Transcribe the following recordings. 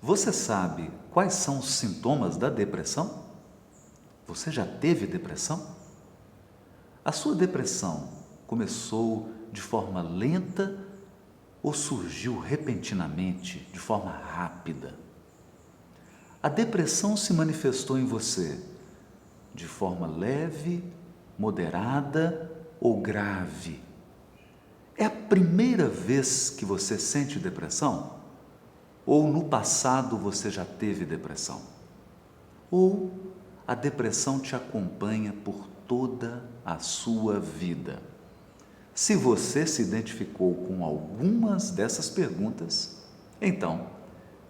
Você sabe quais são os sintomas da depressão? Você já teve depressão? A sua depressão começou de forma lenta ou surgiu repentinamente, de forma rápida? A depressão se manifestou em você de forma leve, moderada ou grave? É a primeira vez que você sente depressão? Ou no passado você já teve depressão? Ou a depressão te acompanha por toda a sua vida? Se você se identificou com algumas dessas perguntas, então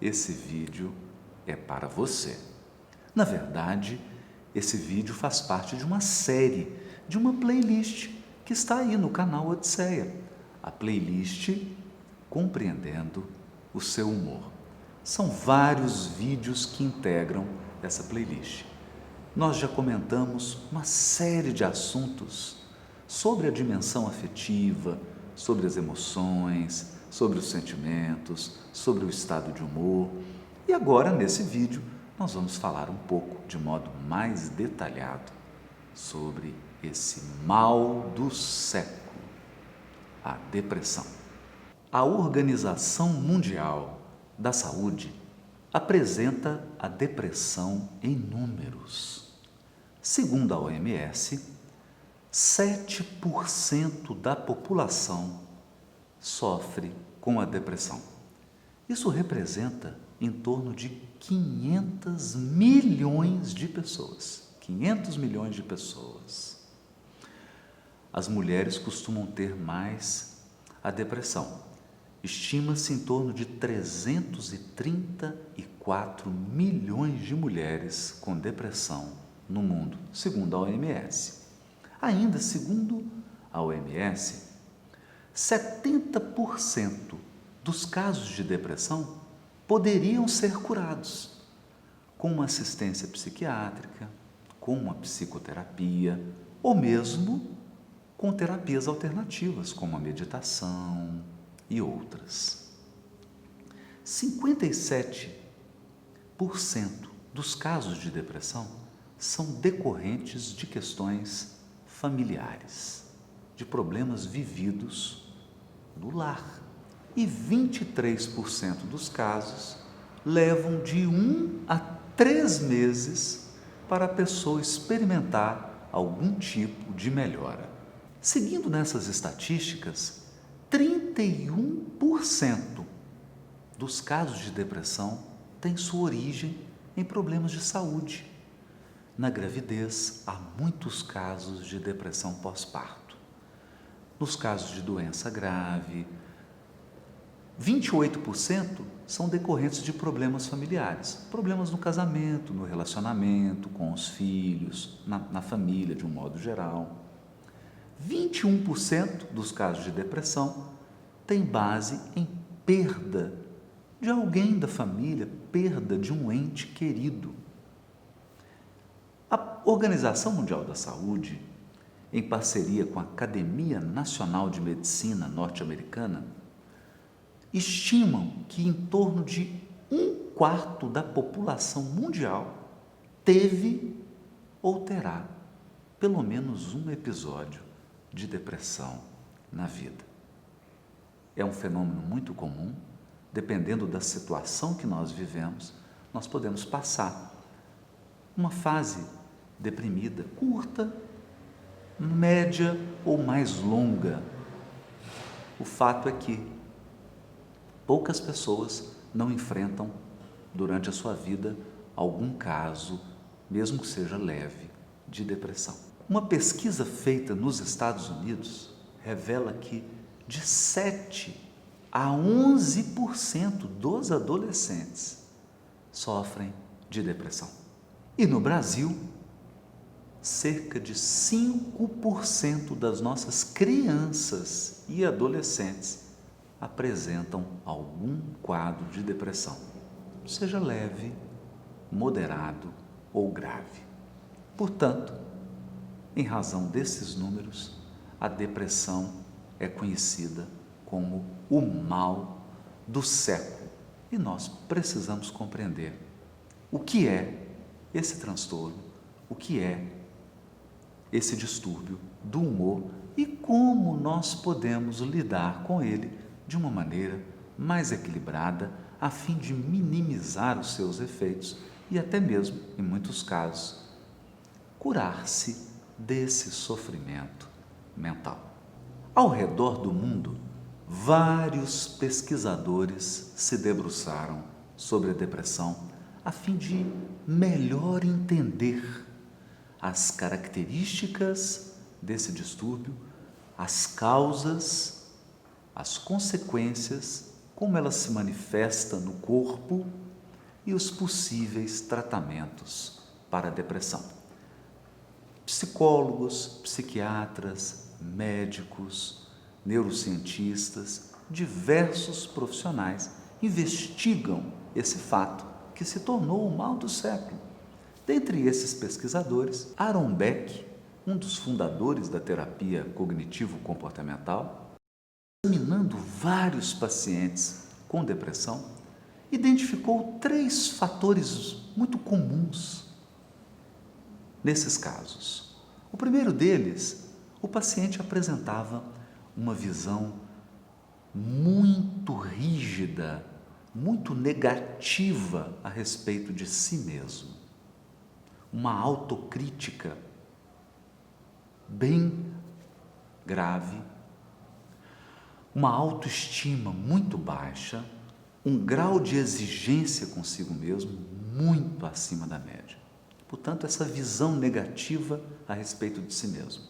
esse vídeo é para você. Na verdade, esse vídeo faz parte de uma série, de uma playlist que está aí no canal Odisseia. A playlist Compreendendo o Seu Humor. São vários vídeos que integram essa playlist. Nós já comentamos uma série de assuntos sobre a dimensão afetiva, sobre as emoções, sobre os sentimentos, sobre o estado de humor. E agora, nesse vídeo, nós vamos falar um pouco, de modo mais detalhado, sobre esse mal do século, a depressão. A Organização Mundial da Saúde apresenta a depressão em números. Segundo a OMS, 7% da população sofre com a depressão. Isso representa em torno de 500 milhões de pessoas. 500 milhões de pessoas. As mulheres costumam ter mais a depressão. Estima-se em torno de 334 milhões de mulheres com depressão no mundo, segundo a OMS. Ainda segundo a OMS, 70% dos casos de depressão poderiam ser curados com uma assistência psiquiátrica, com uma psicoterapia ou mesmo com terapias alternativas, como a meditação e outras. 57% dos casos de depressão são decorrentes de questões familiares, de problemas vividos no lar. E 23% dos casos levam de 1 a 3 meses para a pessoa experimentar algum tipo de melhora. Seguindo nessas estatísticas, 31% dos casos de depressão têm sua origem em problemas de saúde. Na gravidez, há muitos casos de depressão pós-parto. Nos casos de doença grave, 28% são decorrentes de problemas familiares, problemas no casamento, no relacionamento, com os filhos, na família de um modo geral. 21% dos casos de depressão tem base em perda de alguém da família, perda de um ente querido. A Organização Mundial da Saúde, em parceria com a Academia Nacional de Medicina norte-americana, estimam que em torno de 1/4 da população mundial teve ou terá pelo menos um episódio de depressão na vida. É um fenômeno muito comum, dependendo da situação que nós vivemos, nós podemos passar uma fase deprimida, curta, média ou mais longa. O fato é que poucas pessoas não enfrentam durante a sua vida algum caso, mesmo que seja leve, de depressão. Uma pesquisa feita nos Estados Unidos revela que de 7 a 11% dos adolescentes sofrem de depressão. E no Brasil, cerca de 5% das nossas crianças e adolescentes apresentam algum quadro de depressão, seja leve, moderado ou grave. Portanto, em razão desses números, a depressão é conhecida como o mal do século. E nós precisamos compreender o que é esse transtorno, o que é esse distúrbio do humor e como nós podemos lidar com ele de uma maneira mais equilibrada, a fim de minimizar os seus efeitos e até mesmo, em muitos casos, curar-se desse sofrimento mental. Ao redor do mundo, vários pesquisadores se debruçaram sobre a depressão a fim de melhor entender as características desse distúrbio, as causas, as consequências, como ela se manifesta no corpo e os possíveis tratamentos para a depressão. Psicólogos, psiquiatras, médicos, neurocientistas, diversos profissionais investigam esse fato que se tornou o mal do século. Dentre esses pesquisadores, Aaron Beck, um dos fundadores da terapia cognitivo-comportamental, examinando vários pacientes com depressão, identificou 3 fatores muito comuns nesses casos. O primeiro deles, o paciente apresentava uma visão muito rígida, muito negativa a respeito de si mesmo. Uma autocrítica bem grave, uma autoestima muito baixa, um grau de exigência consigo mesmo muito acima da média. Portanto, essa visão negativa a respeito de si mesmo.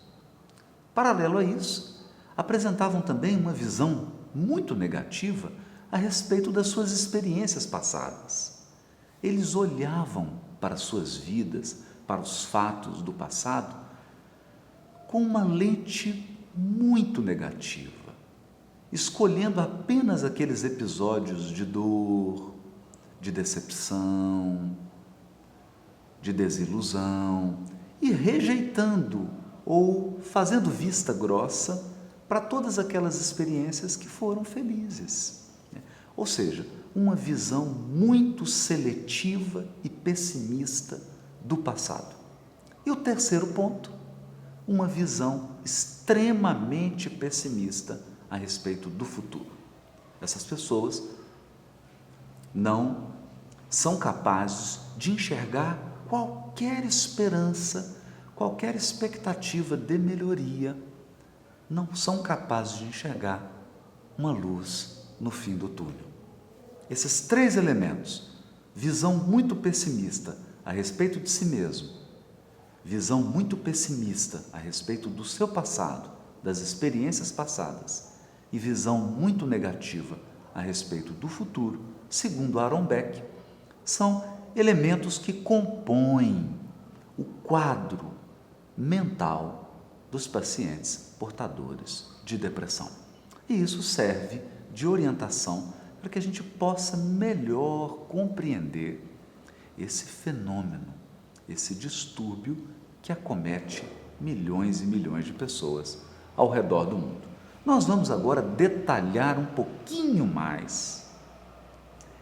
Paralelo a isso, apresentavam também uma visão muito negativa a respeito das suas experiências passadas. Eles olhavam para suas vidas, para os fatos do passado, com uma lente muito negativa, escolhendo apenas aqueles episódios de dor, de decepção, de desilusão e rejeitando ou fazendo vista grossa para todas aquelas experiências que foram felizes. Ou seja, uma visão muito seletiva e pessimista do passado. E o terceiro ponto, uma visão extremamente pessimista a respeito do futuro. Essas pessoas não são capazes de enxergar qualquer esperança, qualquer expectativa de melhoria, não são capazes de enxergar uma luz no fim do túnel. Esses 3 elementos, visão muito pessimista a respeito de si mesmo, visão muito pessimista a respeito do seu passado, das experiências passadas, e visão muito negativa a respeito do futuro, segundo Aaron Beck, são elementos que compõem o quadro mental dos pacientes portadores de depressão. E isso serve de orientação para que a gente possa melhor compreender esse fenômeno, esse distúrbio que acomete milhões e milhões de pessoas ao redor do mundo. Nós vamos agora detalhar um pouquinho mais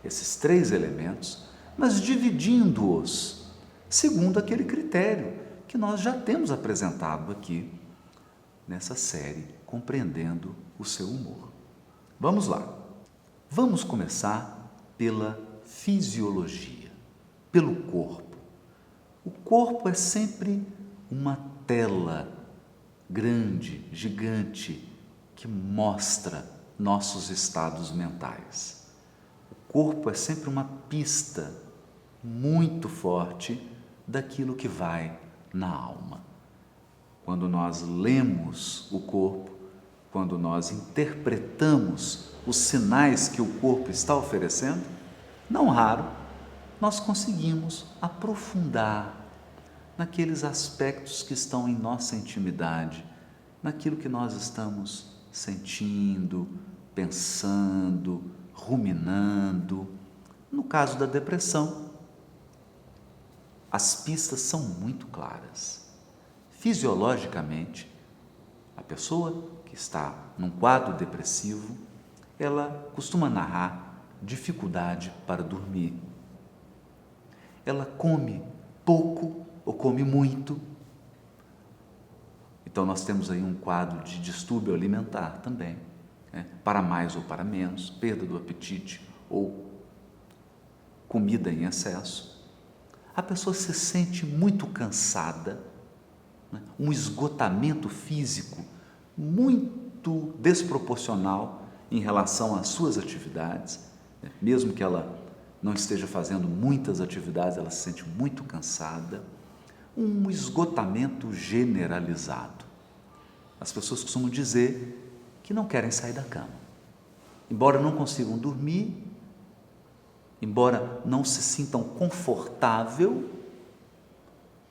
esses 3 elementos, mas dividindo-os segundo aquele critério que nós já temos apresentado aqui nessa série, Compreendendo o Seu Humor. Vamos lá. Vamos começar pela fisiologia, pelo corpo. O corpo é sempre uma tela grande, gigante, que mostra nossos estados mentais. O corpo é sempre uma pista muito forte daquilo que vai na alma. Quando nós lemos o corpo, quando nós interpretamos os sinais que o corpo está oferecendo, não raro, nós conseguimos aprofundar naqueles aspectos que estão em nossa intimidade, naquilo que nós estamos sentindo, pensando, ruminando. No caso da depressão, as pistas são muito claras. Fisiologicamente, a pessoa que está num quadro depressivo, ela costuma narrar dificuldade para dormir. Ela come pouco ou come muito. Então nós temos aí um quadro de distúrbio alimentar também, né? Para mais ou para menos, perda do apetite ou comida em excesso. A pessoa se sente muito cansada, né? Um esgotamento físico muito desproporcional em relação às suas atividades, né? Mesmo que ela não esteja fazendo muitas atividades, ela se sente muito cansada. Um esgotamento generalizado. As pessoas costumam dizer que não querem sair da cama. Embora não consigam dormir, embora não se sintam confortável,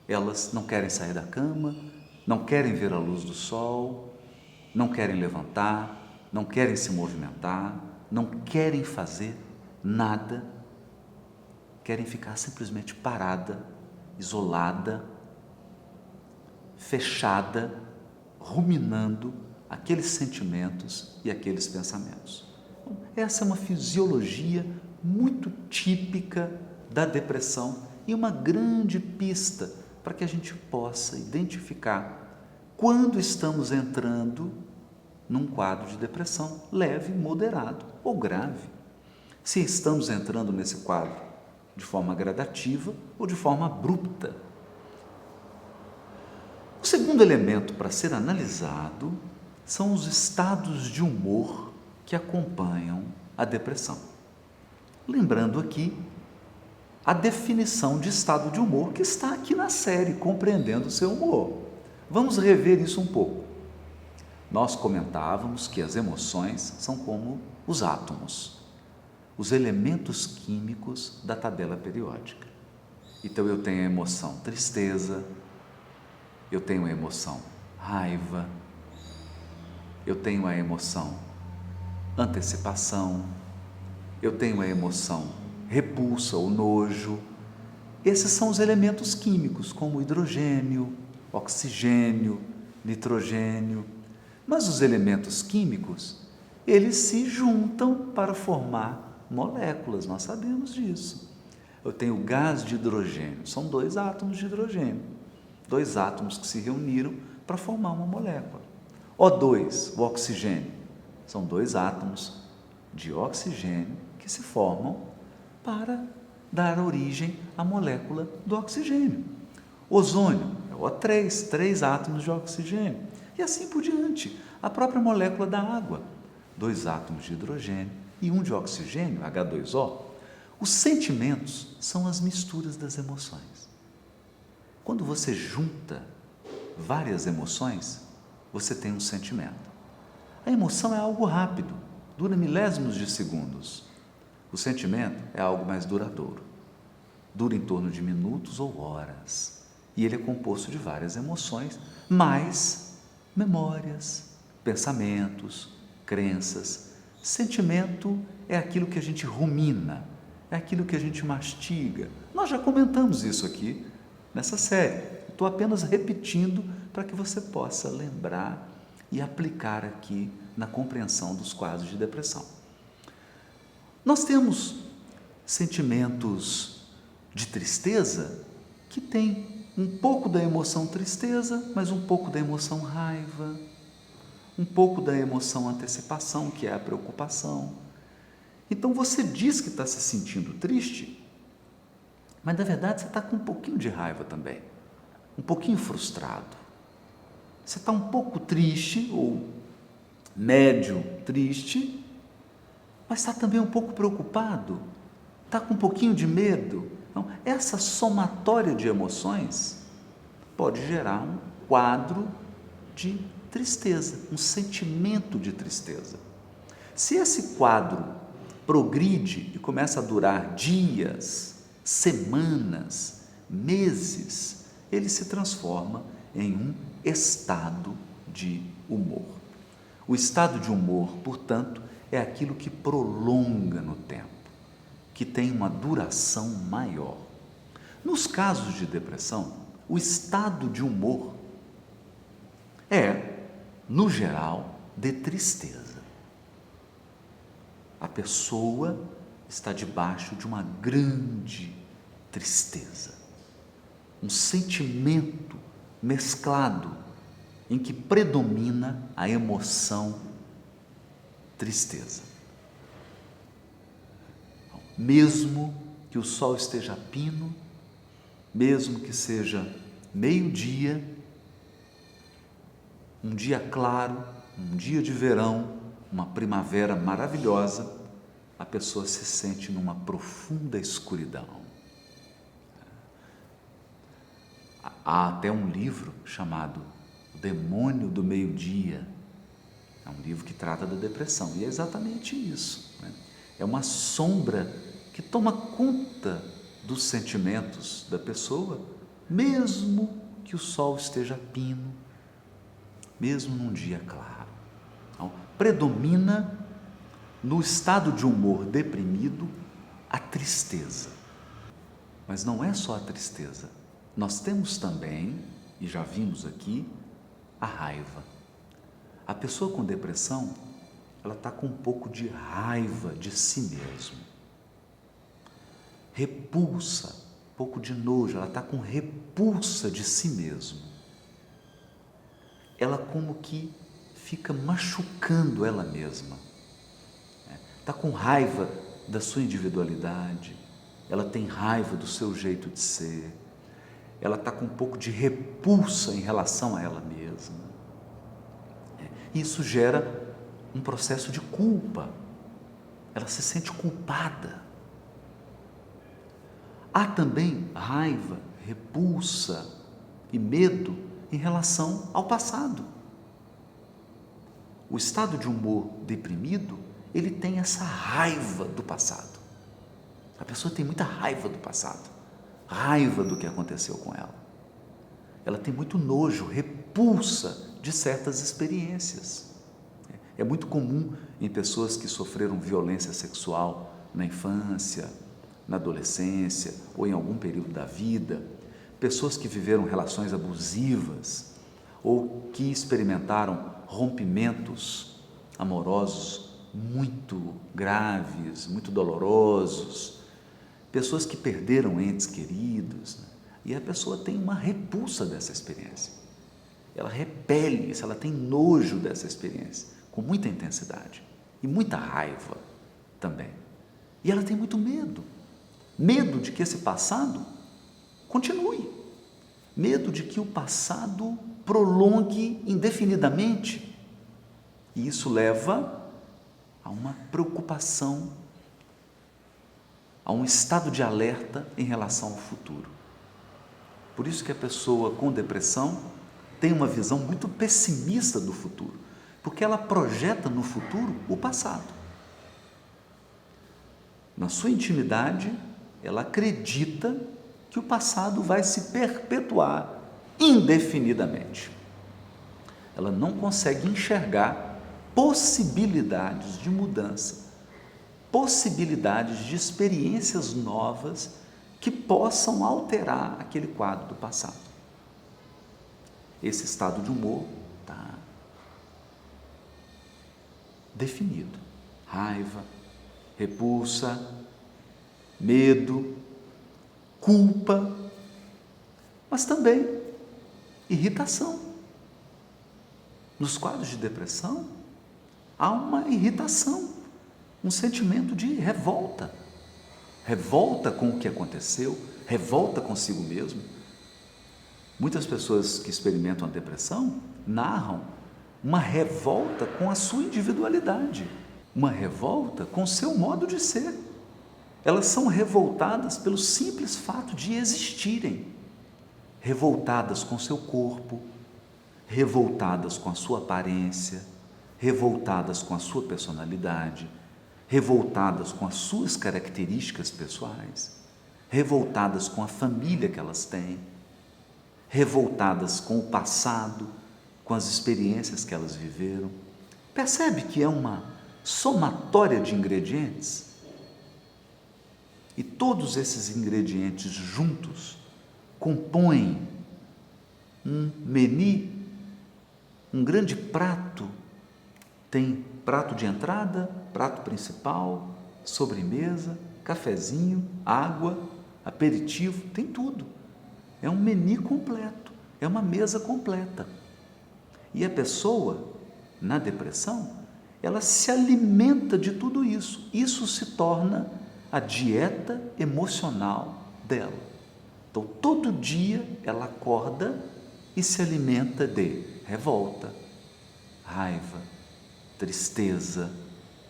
elas não querem sair da cama, não querem ver a luz do sol, não querem levantar, não querem se movimentar, não querem fazer nada, querem ficar simplesmente parada, isolada, fechada, ruminando aqueles sentimentos e aqueles pensamentos. Essa é uma fisiologia muito típica da depressão e uma grande pista para que a gente possa identificar quando estamos entrando num quadro de depressão leve, moderado ou grave. Se estamos entrando nesse quadro de forma gradativa ou de forma abrupta. O segundo elemento para ser analisado são os estados de humor que acompanham a depressão. Lembrando aqui a definição de estado de humor que está aqui na série, Compreendendo o Seu Humor. Vamos rever isso um pouco. Nós comentávamos que as emoções são como os átomos, os elementos químicos da tabela periódica. Então eu tenho a emoção tristeza, eu tenho a emoção raiva, eu tenho a emoção antecipação, eu tenho a emoção repulsa ou nojo. Esses são os elementos químicos, como hidrogênio, oxigênio, nitrogênio. Mas os elementos químicos, eles se juntam para formar moléculas, nós sabemos disso. Eu tenho o gás de hidrogênio, são 2 átomos de hidrogênio, 2 átomos que se reuniram para formar uma molécula. O2, o oxigênio, são 2 átomos de oxigênio que se formam para dar origem à molécula do oxigênio. Ozônio é O3, 3 átomos de oxigênio. E assim por diante. A própria molécula da água, 2 átomos de hidrogênio e 1 de oxigênio, H2O. Os sentimentos são as misturas das emoções. Quando você junta várias emoções, você tem um sentimento. A emoção é algo rápido, dura milésimos de segundos. O sentimento é algo mais duradouro. Dura em torno de minutos ou horas. E ele é composto de várias emoções, mais memórias, pensamentos, crenças. Sentimento é aquilo que a gente rumina, é aquilo que a gente mastiga. Nós já comentamos isso aqui nessa série. Estou apenas repetindo para que você possa lembrar e aplicar aqui na compreensão dos quadros de depressão. Nós temos sentimentos de tristeza que tem um pouco da emoção tristeza, mas um pouco da emoção raiva, um pouco da emoção antecipação, que é a preocupação. Então você diz que está se sentindo triste, mas na verdade você está com um pouquinho de raiva também, um pouquinho frustrado. Você está um pouco triste ou médio triste, mas está também um pouco preocupado, está com um pouquinho de medo. Então, essa somatória de emoções pode gerar um quadro de tristeza, um sentimento de tristeza. Se esse quadro progride e começa a durar dias, semanas, meses, ele se transforma em um estado de humor. O estado de humor, portanto, é aquilo que prolonga no tempo, que tem uma duração maior. Nos casos de depressão, o estado de humor é, no geral, de tristeza. A pessoa está debaixo de uma grande tristeza, um sentimento mesclado em que predomina a emoção tristeza. Mesmo que o sol esteja a pino, mesmo que seja meio-dia, um dia claro, um dia de verão, uma primavera maravilhosa, a pessoa se sente numa profunda escuridão. Há até um livro chamado O Demônio do Meio-Dia. É um livro que trata da depressão, e é exatamente isso, né? É uma sombra que toma conta dos sentimentos da pessoa, mesmo que o sol esteja a pino, mesmo num dia claro. Então, predomina no estado de humor deprimido a tristeza. Mas não é só a tristeza. Nós temos também, e já vimos aqui, a raiva. A pessoa com depressão, ela está com um pouco de raiva de si mesmo. Repulsa, um pouco de nojo, ela está com repulsa de si mesmo. Ela como que fica machucando ela mesma. Está com raiva da sua individualidade, ela tem raiva do seu jeito de ser, ela está com um pouco de repulsa em relação a ela mesma. Isso gera um processo de culpa, ela se sente culpada. Há também raiva, repulsa e medo em relação ao passado. O estado de humor deprimido, ele tem essa raiva do passado. A pessoa tem muita raiva do passado, raiva do que aconteceu com ela. Ela tem muito nojo, repulsa de certas experiências. É muito comum em pessoas que sofreram violência sexual na infância, na adolescência ou em algum período da vida, pessoas que viveram relações abusivas ou que experimentaram rompimentos amorosos muito graves, muito dolorosos, pessoas que perderam entes queridos, né? E a pessoa tem uma repulsa dessa experiência, ela repele isso, ela tem nojo dessa experiência, com muita intensidade e muita raiva também. E ela tem muito medo de que esse passado continue, medo de que o passado prolongue indefinidamente, e isso leva a uma preocupação, a um estado de alerta em relação ao futuro. Por isso que a pessoa com depressão tem uma visão muito pessimista do futuro, porque ela projeta no futuro o passado. Na sua intimidade, ela acredita que o passado vai se perpetuar indefinidamente. Ela não consegue enxergar possibilidades de mudança, possibilidades de experiências novas que possam alterar aquele quadro do passado. Esse estado de humor está definido: raiva, repulsa, medo, culpa, mas também irritação. Nos quadros de depressão, há uma irritação, um sentimento de revolta. Revolta com o que aconteceu, revolta consigo mesmo. Muitas pessoas que experimentam a depressão narram uma revolta com a sua individualidade, uma revolta com o seu modo de ser. Elas são revoltadas pelo simples fato de existirem, revoltadas com seu corpo, revoltadas com a sua aparência, revoltadas com a sua personalidade, revoltadas com as suas características pessoais, revoltadas com a família que elas têm, revoltadas com o passado, com as experiências que elas viveram. Percebe que é uma somatória de ingredientes? E todos esses ingredientes juntos compõem um menu, um grande prato. Tem prato de entrada, prato principal, sobremesa, cafezinho, água, aperitivo, tem tudo. É um menu completo, é uma mesa completa. E a pessoa, na depressão, ela se alimenta de tudo isso. Isso se torna a dieta emocional dela. Então, todo dia ela acorda e se alimenta de revolta, raiva, tristeza,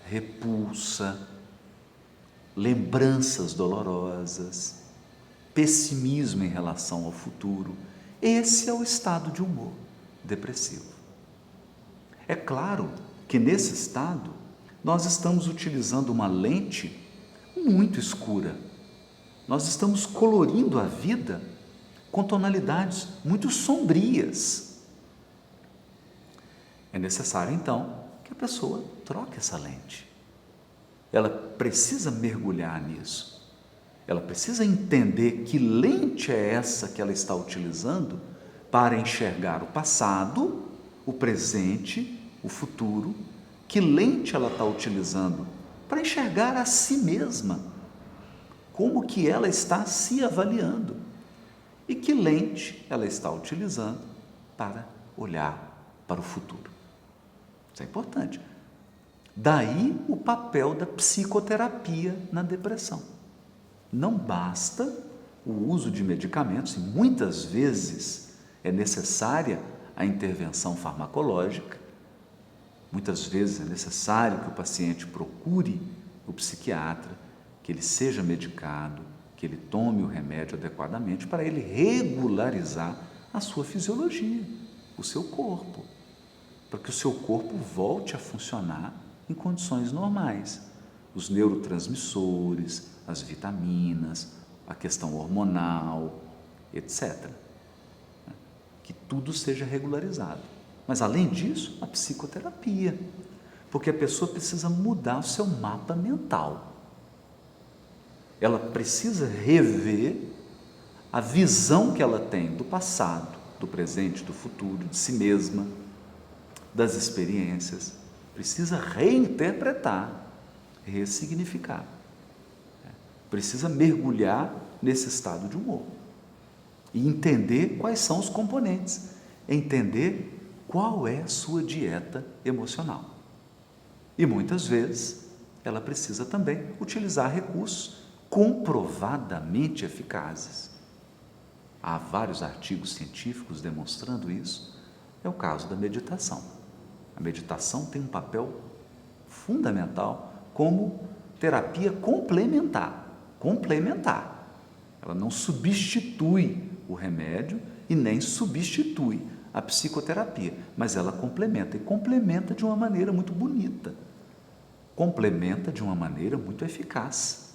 repulsa, lembranças dolorosas, pessimismo em relação ao futuro. Esse é o estado de humor depressivo. É claro que nesse estado nós estamos utilizando uma lente muito escura. Nós estamos colorindo a vida com tonalidades muito sombrias. É necessário, então, que a pessoa troque essa lente. Ela precisa mergulhar nisso. Ela precisa entender que lente é essa que ela está utilizando para enxergar o passado, o presente, o futuro. Que lente ela está utilizando para enxergar a si mesma, como que ela está se avaliando, e que lente ela está utilizando para olhar para o futuro. Isso é importante. Daí o papel da psicoterapia na depressão. Não basta o uso de medicamentos, e muitas vezes é necessária a intervenção farmacológica, muitas vezes é necessário que o paciente procure o psiquiatra, que ele seja medicado, que ele tome o remédio adequadamente para ele regularizar a sua fisiologia, o seu corpo, para que o seu corpo volte a funcionar em condições normais. Os neurotransmissores, as vitaminas, a questão hormonal, etc. Que tudo seja regularizado. Mas, além disso, a psicoterapia, porque a pessoa precisa mudar o seu mapa mental. Ela precisa rever a visão que ela tem do passado, do presente, do futuro, de si mesma, das experiências. Precisa reinterpretar, ressignificar. Precisa mergulhar nesse estado de humor e entender quais são os componentes, entender qual é a sua dieta emocional. E muitas vezes ela precisa também utilizar recursos comprovadamente eficazes. Há vários artigos científicos demonstrando isso. É o caso da meditação. A meditação tem um papel fundamental como terapia complementar. Complementar. Ela não substitui o remédio e nem substitui a psicoterapia, mas ela complementa, e complementa de uma maneira muito bonita. Complementa de uma maneira muito eficaz,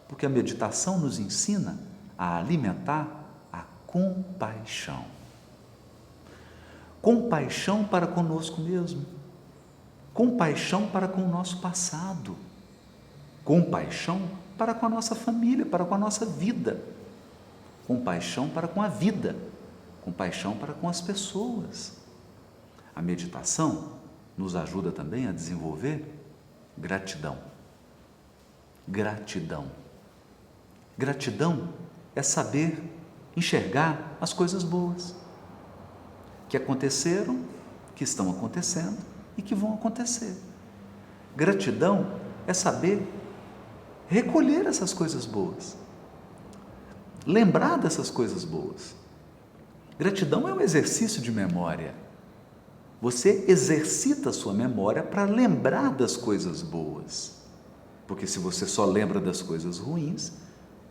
porque a meditação nos ensina a alimentar a compaixão. Compaixão para conosco mesmo, compaixão para com o nosso passado, compaixão para com a nossa família, para com a nossa vida, compaixão para com a vida, compaixão para com as pessoas. A meditação nos ajuda também a desenvolver gratidão. Gratidão. Gratidão é saber enxergar as coisas boas que aconteceram, que estão acontecendo e que vão acontecer. Gratidão é saber recolher essas coisas boas, lembrar dessas coisas boas. Gratidão é um exercício de memória. Você exercita a sua memória para lembrar das coisas boas. Porque se você só lembra das coisas ruins,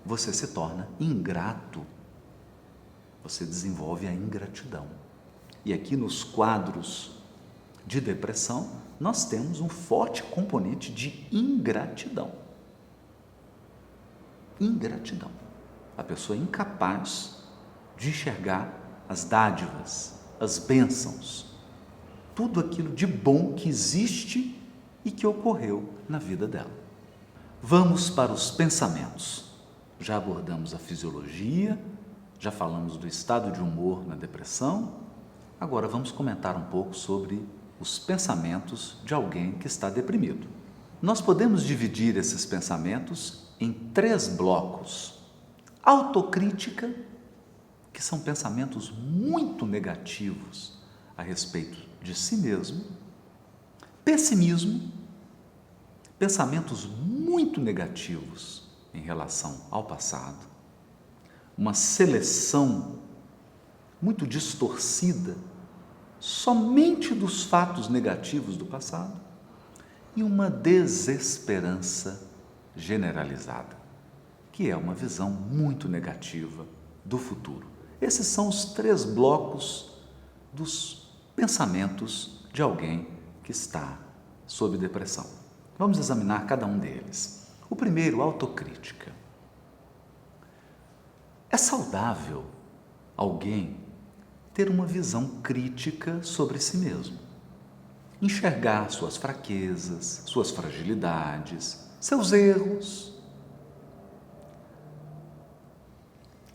você se torna ingrato. Você desenvolve a ingratidão. E aqui nos quadros de depressão, nós temos um forte componente de ingratidão. Ingratidão. A pessoa é incapaz de enxergar as dádivas, as bênçãos, tudo aquilo de bom que existe e que ocorreu na vida dela. Vamos para os pensamentos. Já abordamos a fisiologia, já falamos do estado de humor na depressão, agora vamos comentar um pouco sobre os pensamentos de alguém que está deprimido. Nós podemos dividir esses pensamentos em 3 blocos. Autocrítica, que são pensamentos muito negativos a respeito de si mesmo. Pessimismo, pensamentos muito negativos em relação ao passado. Uma seleção muito distorcida somente dos fatos negativos do passado e uma desesperança generalizada, que é uma visão muito negativa do futuro. Esses são os 3 blocos dos pensamentos de alguém que está sob depressão. Vamos examinar cada um deles. O primeiro, autocrítica. É saudável alguém ter uma visão crítica sobre si mesmo. Enxergar suas fraquezas, suas fragilidades, seus erros.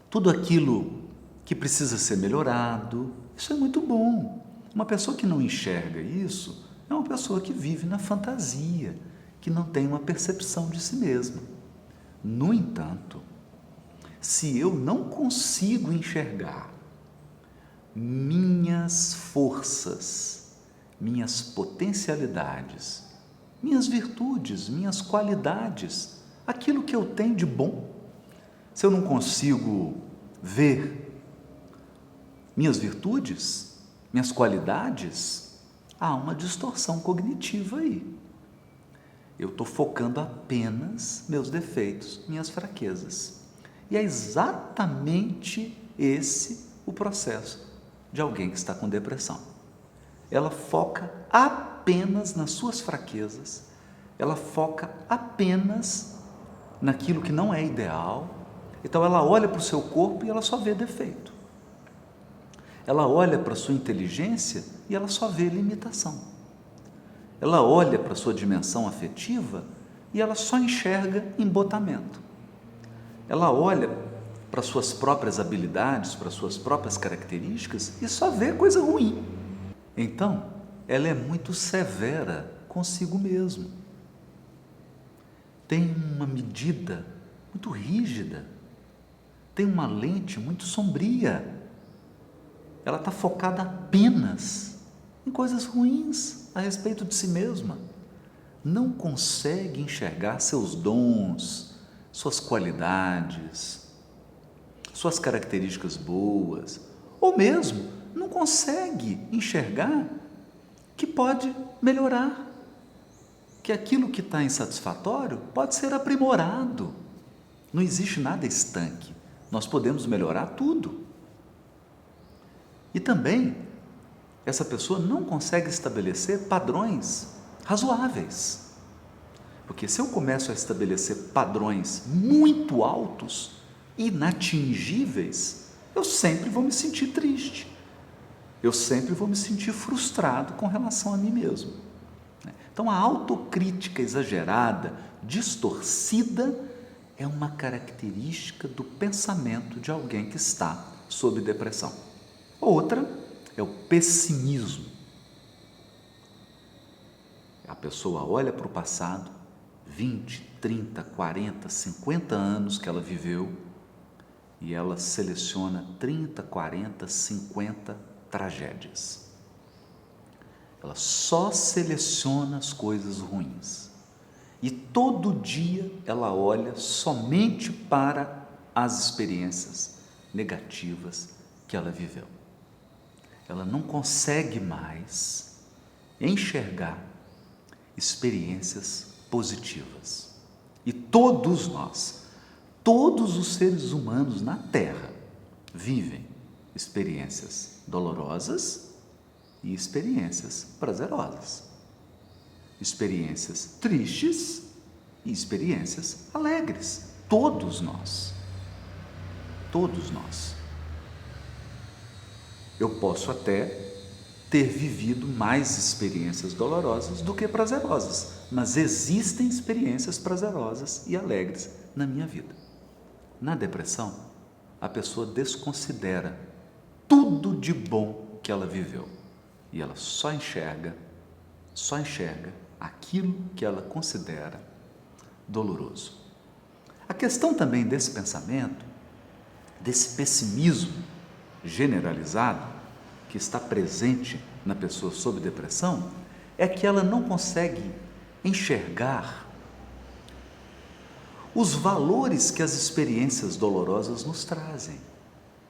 Tudo aquilo que precisa ser melhorado. Isso é muito bom. Uma pessoa que não enxerga isso é uma pessoa que vive na fantasia, que não tem uma percepção de si mesma. No entanto, se eu não consigo enxergar minhas forças, minhas potencialidades, minhas virtudes, minhas qualidades, aquilo que eu tenho de bom, se eu não consigo ver minhas virtudes, minhas qualidades, há uma distorção cognitiva aí. Eu estou focando apenas meus defeitos, minhas fraquezas. E é exatamente esse o processo de alguém que está com depressão. Ela foca apenas nas suas fraquezas, ela foca apenas naquilo que não é ideal. Então ela olha para o seu corpo e ela só vê defeito. Ela olha para a sua inteligência e ela só vê limitação. Ela olha para a sua dimensão afetiva e ela só enxerga embotamento. Ela olha para suas próprias habilidades, para suas próprias características e só vê coisa ruim. Então, ela é muito severa consigo mesma. Tem uma medida muito rígida, tem uma lente muito sombria. Ela está focada apenas em coisas ruins a respeito de si mesma. Não consegue enxergar seus dons, suas qualidades, suas características boas, ou mesmo não consegue enxergar que pode melhorar, que aquilo que está insatisfatório pode ser aprimorado. Não existe nada estanque, nós podemos melhorar tudo. E também, essa pessoa não consegue estabelecer padrões razoáveis. Porque se eu começo a estabelecer padrões muito altos, inatingíveis, eu sempre vou me sentir triste. Eu sempre vou me sentir frustrado com relação a mim mesmo. Então, a autocrítica exagerada, distorcida, é uma característica do pensamento de alguém que está sob depressão. Outra é o pessimismo. A pessoa olha para o passado, 20, 30, 40, 50 anos que ela viveu, e ela seleciona 30, 40, 50 tragédias. Ela só seleciona as coisas ruins. E todo dia ela olha somente para as experiências negativas que ela viveu. Ela não consegue mais enxergar experiências positivas. E todos nós, todos os seres humanos na Terra vivem experiências dolorosas e experiências prazerosas. Experiências tristes e experiências alegres. Todos nós. Todos nós. Eu posso até ter vivido mais experiências dolorosas do que prazerosas, mas existem experiências prazerosas e alegres na minha vida. Na depressão, a pessoa desconsidera tudo de bom que ela viveu e ela só enxerga aquilo que ela considera doloroso. A questão também desse pensamento, desse pessimismo generalizado que está presente na pessoa sob depressão, é que ela não consegue enxergar os valores que as experiências dolorosas nos trazem.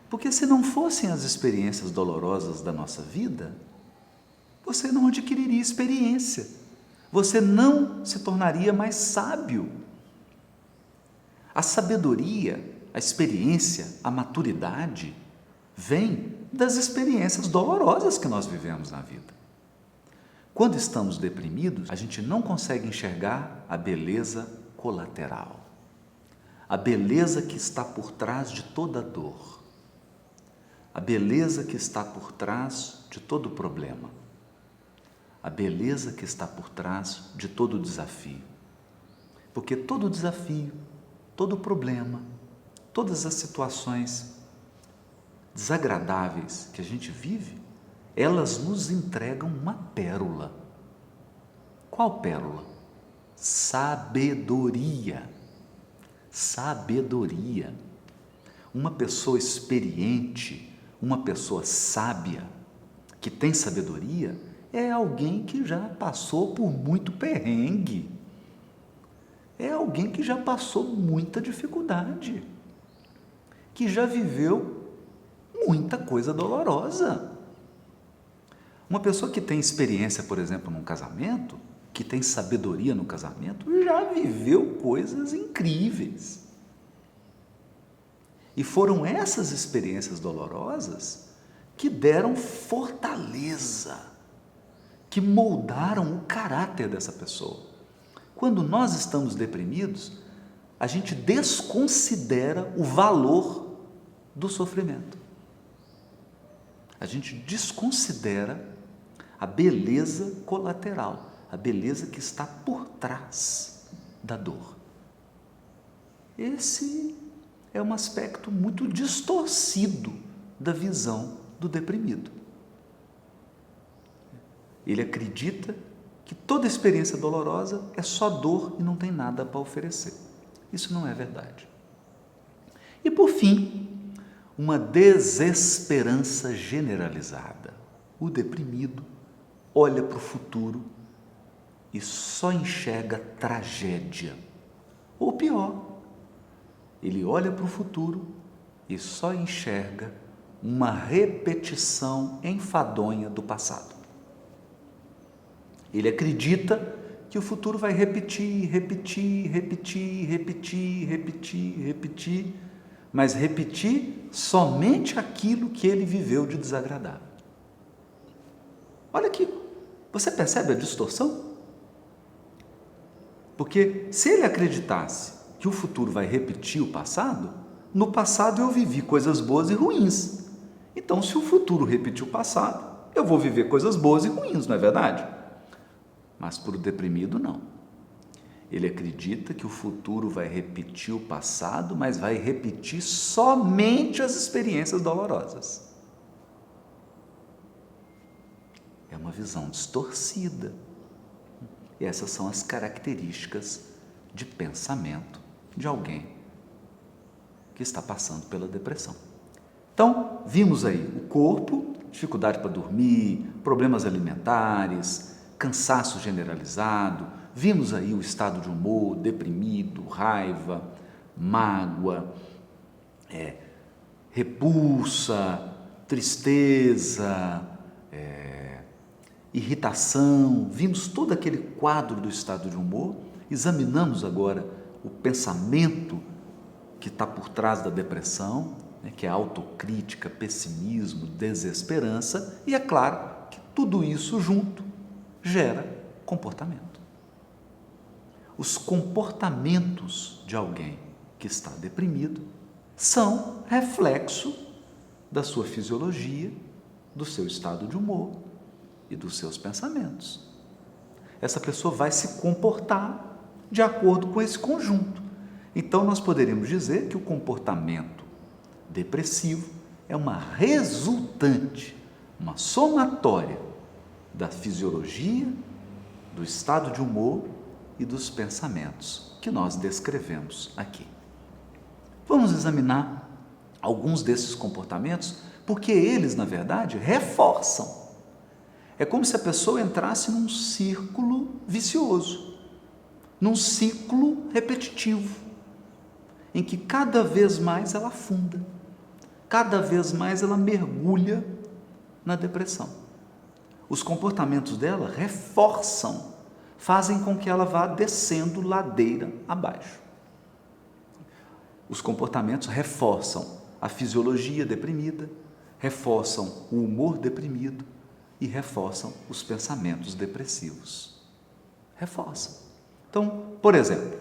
Porque se não fossem as experiências dolorosas da nossa vida, você não adquiriria experiência, você não se tornaria mais sábio. A sabedoria, a experiência, a maturidade vem das experiências dolorosas que nós vivemos na vida. Quando estamos deprimidos, a gente não consegue enxergar a beleza colateral, a beleza que está por trás de toda dor, a beleza que está por trás de todo problema, a beleza que está por trás de todo desafio. Porque todo desafio, todo problema, todas as situações desagradáveis que a gente vive, elas nos entregam uma pérola. Qual pérola? Sabedoria. Sabedoria. Uma pessoa experiente, uma pessoa sábia, que tem sabedoria, é alguém que já passou por muito perrengue. É alguém que já passou muita dificuldade, que já viveu muita coisa dolorosa. Uma pessoa que tem experiência, por exemplo, num casamento, que tem sabedoria no casamento, já viveu coisas incríveis. E foram essas experiências dolorosas que deram fortaleza, que moldaram o caráter dessa pessoa. Quando nós estamos deprimidos, a gente desconsidera o valor do sofrimento. A gente desconsidera a beleza colateral, a beleza que está por trás da dor. Esse é um aspecto muito distorcido da visão do deprimido. Ele acredita que toda experiência dolorosa é só dor e não tem nada para oferecer. Isso não é verdade. E por fim, uma desesperança generalizada. O deprimido olha para o futuro e só enxerga tragédia. Ou pior, ele olha para o futuro e só enxerga uma repetição enfadonha do passado. Ele acredita que o futuro vai repetir, mas repetir somente aquilo que ele viveu de desagradável. Olha aqui, você percebe a distorção? Porque se ele acreditasse que o futuro vai repetir o passado, no passado eu vivi coisas boas e ruins. Então, se o futuro repetir o passado, eu vou viver coisas boas e ruins, não é verdade? Mas para o deprimido, não. Ele acredita que o futuro vai repetir o passado, mas vai repetir somente as experiências dolorosas. É uma visão distorcida. E essas são as características de pensamento de alguém que está passando pela depressão. Então, vimos aí o corpo, dificuldade para dormir, problemas alimentares, cansaço generalizado, vimos aí o estado de humor, deprimido, raiva, mágoa, repulsa, tristeza, irritação, vimos todo aquele quadro do estado de humor, examinamos agora o pensamento que está por trás da depressão, que é autocrítica, pessimismo, desesperança, e é claro que tudo isso junto gera comportamento. Os comportamentos de alguém que está deprimido são reflexo da sua fisiologia, do seu estado de humor e dos seus pensamentos. Essa pessoa vai se comportar de acordo com esse conjunto. Então, nós poderíamos dizer que o comportamento depressivo é uma resultante, uma somatória da fisiologia, do estado de humor e dos pensamentos que nós descrevemos aqui. Vamos examinar alguns desses comportamentos, porque eles, na verdade, reforçam. É como se a pessoa entrasse num círculo vicioso, num ciclo repetitivo, em que cada vez mais ela afunda, cada vez mais ela mergulha na depressão. Os comportamentos dela reforçam, fazem com que ela vá descendo ladeira abaixo. Os comportamentos reforçam a fisiologia deprimida, reforçam o humor deprimido e reforçam os pensamentos depressivos. Reforçam. Então, por exemplo,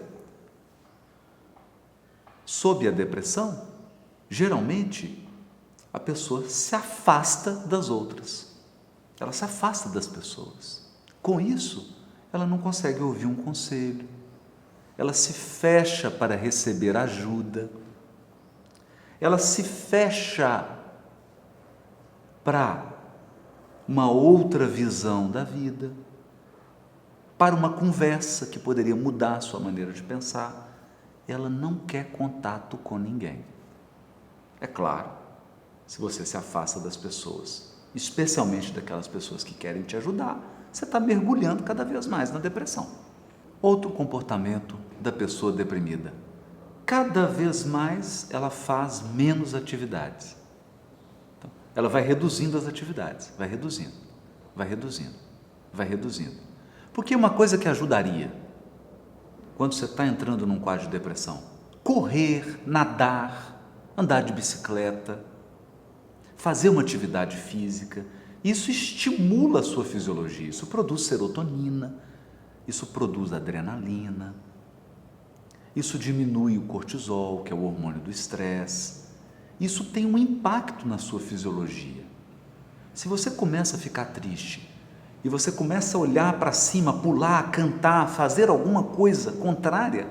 sob a depressão, geralmente a pessoa se afasta das outras. Ela se afasta das pessoas. Com isso, ela não consegue ouvir um conselho. Ela se fecha para receber ajuda. Ela se fecha para uma outra visão da vida, para uma conversa que poderia mudar a sua maneira de pensar. Ela não quer contato com ninguém. É claro, se você se afasta das pessoas, especialmente daquelas pessoas que querem te ajudar, você está mergulhando cada vez mais na depressão. Outro comportamento da pessoa deprimida: cada vez mais ela faz menos atividades. Então, ela vai reduzindo as atividades, vai reduzindo. Porque uma coisa que ajudaria, quando você está entrando num quadro de depressão: correr, nadar, andar de bicicleta, fazer uma atividade física. Isso estimula a sua fisiologia, isso produz serotonina, isso produz adrenalina, isso diminui o cortisol, que é o hormônio do estresse. Isso tem um impacto na sua fisiologia. Se você começa a ficar triste e você começa a olhar para cima, pular, cantar, fazer alguma coisa contrária,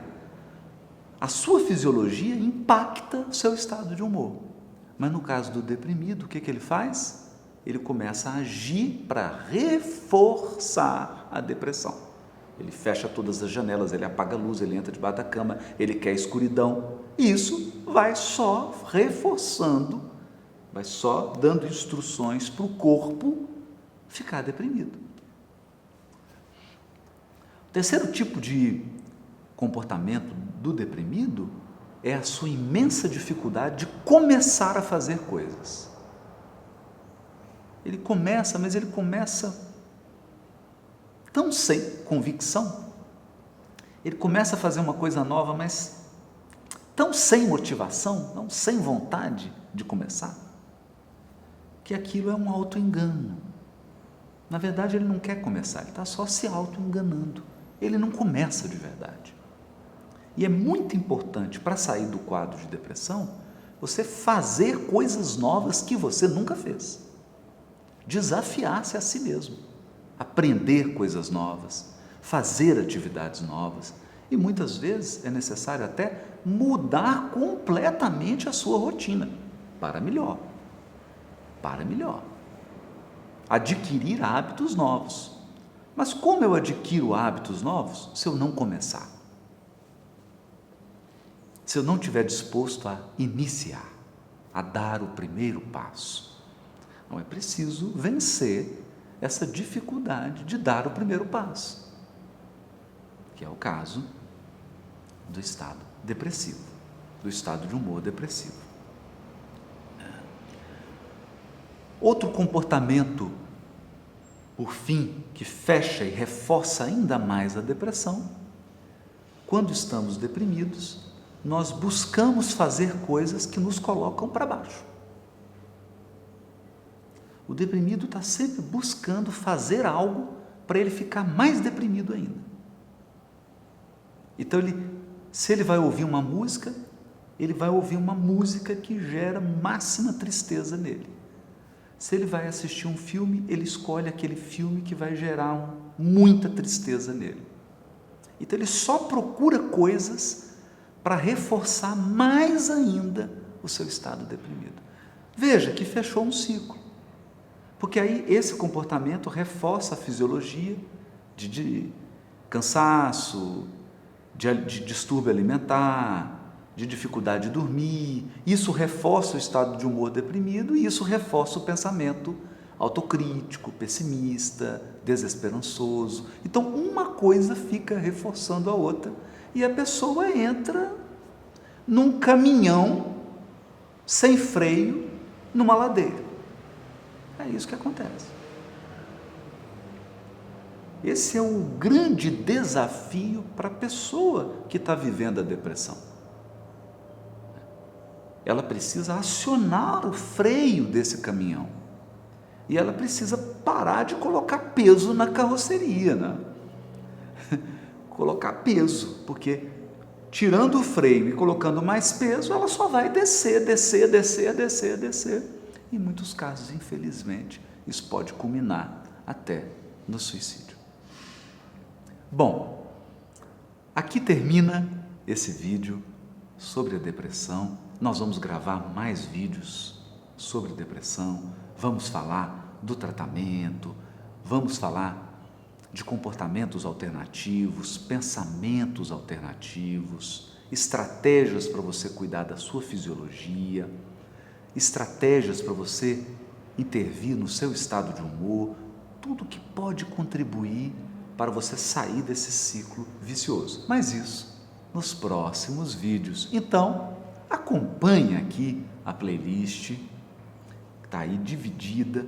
a sua fisiologia impacta o seu estado de humor. Mas no caso do deprimido, o que ele faz? Ele começa a agir para reforçar a depressão. Ele fecha todas as janelas, ele apaga a luz, ele entra debaixo da cama, ele quer escuridão. E isso vai só reforçando, vai só dando instruções para o corpo ficar deprimido. O terceiro tipo de comportamento do deprimido é a sua imensa dificuldade de começar a fazer coisas. Ele começa, mas ele começa tão sem convicção. Ele começa a fazer uma coisa nova, mas tão sem motivação, tão sem vontade de começar, que aquilo é um auto-engano. Na verdade, ele não quer começar, ele está só se auto-enganando. Ele não começa de verdade. E é muito importante, para sair do quadro de depressão, você fazer coisas novas que você nunca fez. Desafiar-se a si mesmo, aprender coisas novas, fazer atividades novas. E muitas vezes é necessário até mudar completamente a sua rotina, para melhor. Adquirir hábitos novos. Mas como eu adquiro hábitos novos se eu não começar? Se eu não estiver disposto a iniciar, a dar o primeiro passo? Então é preciso vencer essa dificuldade de dar o primeiro passo, que é o caso do estado depressivo, do estado de humor depressivo. Outro comportamento, por fim, que fecha e reforça ainda mais a depressão: quando estamos deprimidos, nós buscamos fazer coisas que nos colocam para baixo. O deprimido está sempre buscando fazer algo para ele ficar mais deprimido ainda. Então, se ele vai ouvir uma música, ele vai ouvir uma música que gera máxima tristeza nele. Se ele vai assistir um filme, ele escolhe aquele filme que vai gerar muita tristeza nele. Então, ele só procura coisas para reforçar mais ainda o seu estado deprimido. Veja que fechou um ciclo. Porque aí esse comportamento reforça a fisiologia, de cansaço, de distúrbio alimentar, de dificuldade de dormir. Isso reforça o estado de humor deprimido e isso reforça o pensamento autocrítico, pessimista, desesperançoso. Então, uma coisa fica reforçando a outra e a pessoa entra num caminhão sem freio, numa ladeira. É isso que acontece. Esse é um grande desafio para a pessoa que está vivendo a depressão. Ela precisa acionar o freio desse caminhão. E ela precisa parar de colocar peso na carroceria, né? Colocar peso, porque tirando o freio e colocando mais peso, ela só vai descer. Em muitos casos, infelizmente, isso pode culminar até no suicídio. Bom, aqui termina esse vídeo sobre a depressão. Nós vamos gravar mais vídeos sobre depressão, vamos falar do tratamento, vamos falar de comportamentos alternativos, pensamentos alternativos, estratégias para você cuidar da sua fisiologia, estratégias para você intervir no seu estado de humor, tudo que pode contribuir para você sair desse ciclo vicioso. Mas isso nos próximos vídeos. Então, acompanhe aqui a playlist, que está aí dividida,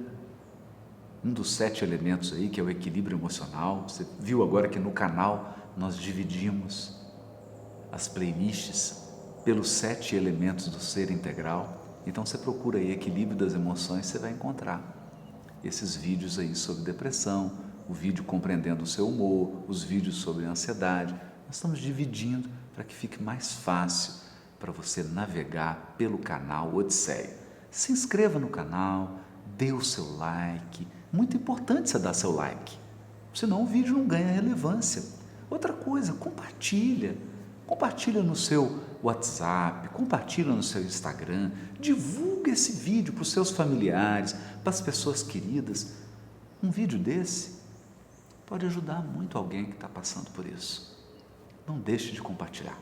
um dos 7 elementos aí, que é o equilíbrio emocional. Você viu agora que no canal nós dividimos as playlists pelos 7 elementos do ser integral. Então você procura aí equilíbrio das emoções, você vai encontrar esses vídeos aí sobre depressão, o vídeo compreendendo o seu humor, os vídeos sobre ansiedade. Nós estamos dividindo para que fique mais fácil para você navegar pelo canal Odisseia. Se inscreva no canal, dê o seu like. Muito importante você dar seu like, senão o vídeo não ganha relevância. Outra coisa, compartilha no seu WhatsApp, compartilha no seu Instagram, divulga esse vídeo para os seus familiares, para as pessoas queridas. Um vídeo desse pode ajudar muito alguém que está passando por isso. Não deixe de compartilhar.